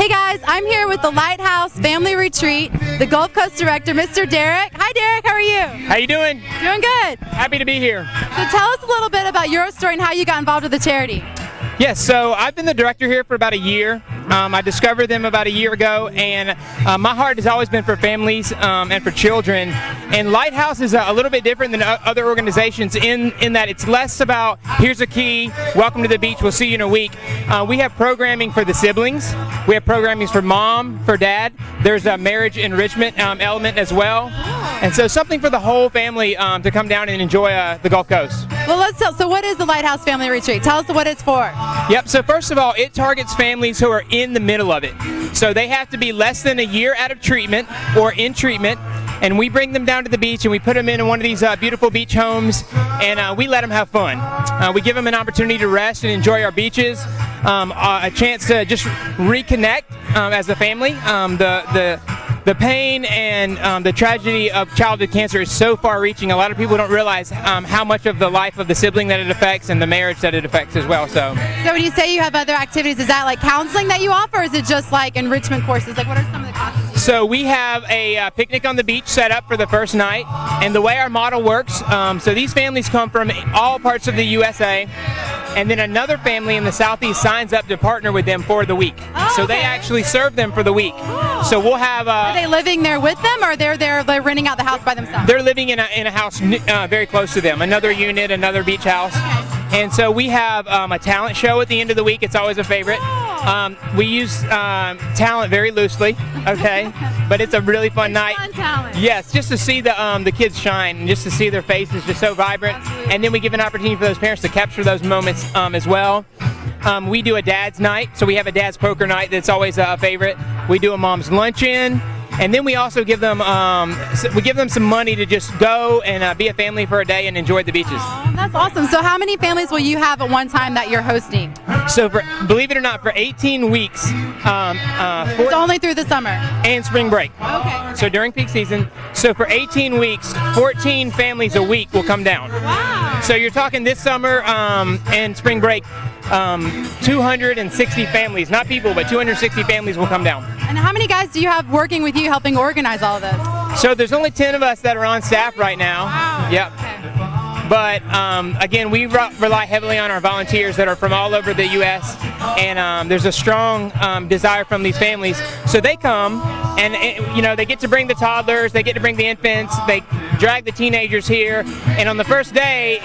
Hey guys, I'm here with the Lighthouse Family Retreat, the Gulf Coast Director, Mr. Derek. Hi Derek, how are you? How you doing? Doing good. Happy to be here. So tell us a little bit about your story and how you got involved with the charity. Yes, so I've been the director here for about a year. I discovered them about a year ago, and my heart has always been for families and for children. And Lighthouse is a little bit different than other organizations in that it's less about, here's a key, welcome to the beach, we'll see you in a week. We have programming for the siblings. We have programming for mom, for dad. There's a marriage enrichment element as well. And so something for the whole family to come down and enjoy the Gulf Coast. Well, so what is the Lighthouse Family Retreat? Tell us what it's for. Yep, so first of all, it targets families who are in the middle of it. So they have to be less than a year out of treatment or in treatment, and we bring them down to the beach and we put them in one of these beautiful beach homes, and we let them have fun. We give them an opportunity to rest and enjoy our beaches, a chance to just reconnect as a family. The pain and the tragedy of childhood cancer is so far-reaching. A lot of people don't realize how much of the life of the sibling that it affects and the marriage that it affects as well. So when you say you have other activities, is that like counseling that you offer, or is it just like enrichment courses? Like, what are some of the classes? So we have a picnic on the beach set up for the first night, and the way our model works, so these families come from all parts of the USA, and then another family in the Southeast signs up to partner with them for the week. Oh, so they actually serve them for the week. So we'll have Are they living there with them, or they're renting out the house by themselves? They're living in a house very close to them, another unit, another beach house. Okay. And so we have a talent show at the end of the week. It's always a favorite. We use talent very loosely, okay? But it's a really fun night. Fun talent. Yes, just to see the kids shine and just to see their faces just so vibrant. Absolutely. And then we give an opportunity for those parents to capture those moments as well. We do a dad's night, so we have a dad's poker night that's always a favorite. We do a mom's luncheon, and then we also give them some money to just go and be a family for a day and enjoy the beaches. Oh, that's awesome. So how many families will you have at one time that you're hosting? So believe it or not, for 18 weeks. It's only through the summer? And spring break. Okay. So during peak season. So for 18 weeks, 14 families a week will come down. Wow. So you're talking this summer and spring break, 260 families, not people, but 260 families will come down. And how many guys do you have working with you helping organize all of this? So there's only 10 of us that are on staff right now. Wow. Yep. Okay. But again, we rely heavily on our volunteers that are from all over the U.S. And there's a strong desire from these families. So they come, and they get to bring the toddlers, they get to bring the infants, they drag the teenagers here. And on the first day,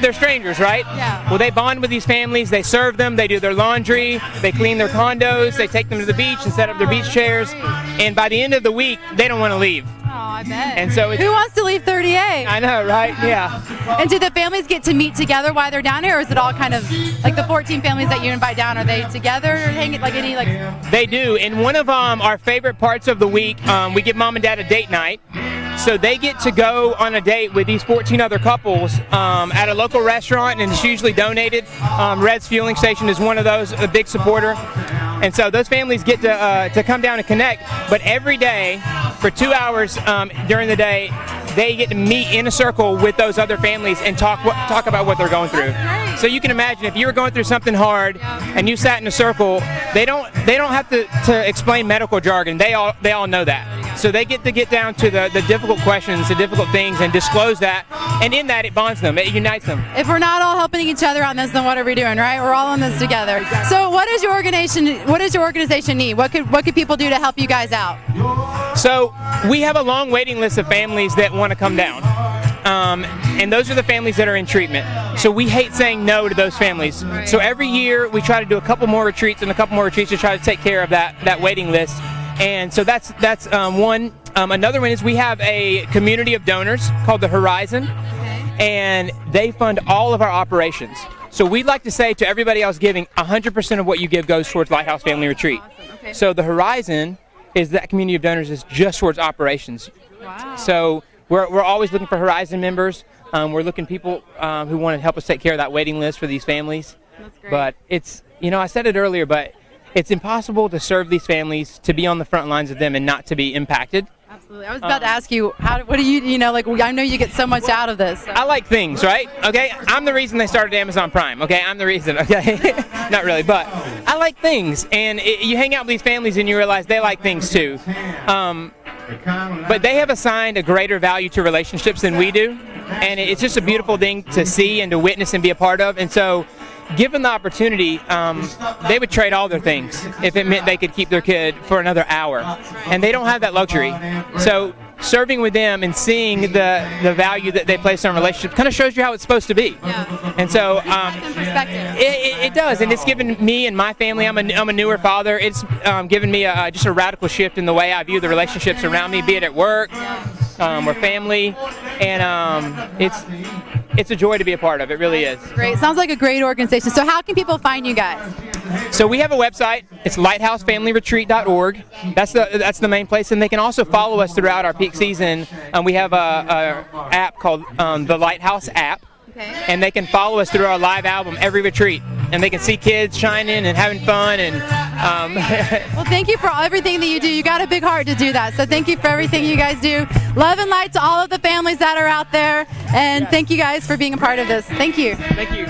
they're strangers, right? Yeah. Well, they bond with these families, they serve them, they do their laundry, they clean their condos, they take them to the beach and set up their beach chairs. And by the end of the week, they don't want to leave. Oh, I bet. And so who wants to leave 38? I know, right? Yeah. And do the families get to meet together while they're down here, or is it all kind of like the 14 families that you invite down? Are they together or hanging like any like? They do. And one of our favorite parts of the week, we give mom and dad a date night. So they get to go on a date with these 14 other couples at a local restaurant, and it's usually donated. Red's Fueling Station is one of those, a big supporter. And so those families get to come down and connect. But every day, for 2 hours during the day, they get to meet in a circle with those other families and talk about what they're going through. So you can imagine if you were going through something hard and you sat in a circle, they don't have to explain medical jargon. They all know that. So they get to get down to the difficult questions, the difficult things, and disclose that. And in that, it bonds them. It unites them. If we're not all helping each other on this, then what are we doing, right? We're all in this together. So what does your organization need? What could people do to help you guys out? So we have a long waiting list of families that want to come down. And those are the families that are in treatment. So we hate saying no to those families. Right. So every year we try to do a couple more retreats and a couple more retreats to try to take care of that waiting list. And so that's one. Another one is we have a community of donors called the Horizon, and they fund all of our operations. So we'd like to say to everybody else giving, 100% of what you give goes towards Lighthouse Family Retreat. Awesome. Okay. So the Horizon is that community of donors is just towards operations. Wow. So we're always looking for Horizon members. We're looking people who want to help us take care of that waiting list for these families. That's great. But it's, I said it earlier, but it's impossible to serve these families, to be on the front lines of them and not to be impacted. Absolutely. I was about to ask you, what do you know, like, I know you get so much out of this. So. I like things, right? Okay, I'm the reason they started Amazon Prime. Okay, I'm the reason. Okay, not really, but I like things, and you hang out with these families and you realize they like things too. But they have assigned a greater value to relationships than we do, and it's just a beautiful thing to see and to witness and be a part of. And so, given the opportunity, they would trade all their things if it meant they could keep their kid for another hour, and they don't have that luxury. So serving with them and seeing the value that they place on relationships kind of shows you how it's supposed to be. Yeah. And so Perspective. it does, and it's given me and my family. I'm a newer father. It's given me just a radical shift in the way I view the relationships around me, be it at work or family, and it's a joy to be a part of. It really is. Great. Sounds like a great organization. So how can people find you guys? So we have a website. It's lighthousefamilyretreat.org. That's the main place, and they can also follow us throughout our peak season. We have a app called the Lighthouse app. Okay. And they can follow us through our live album every retreat, and they can see kids shining and having fun. And well, thank you for everything that you do. You got a big heart to do that, so thank you for everything you guys do. Love and light to all of the families that are out there, and thank you guys for being a part of this. Thank you. Thank you.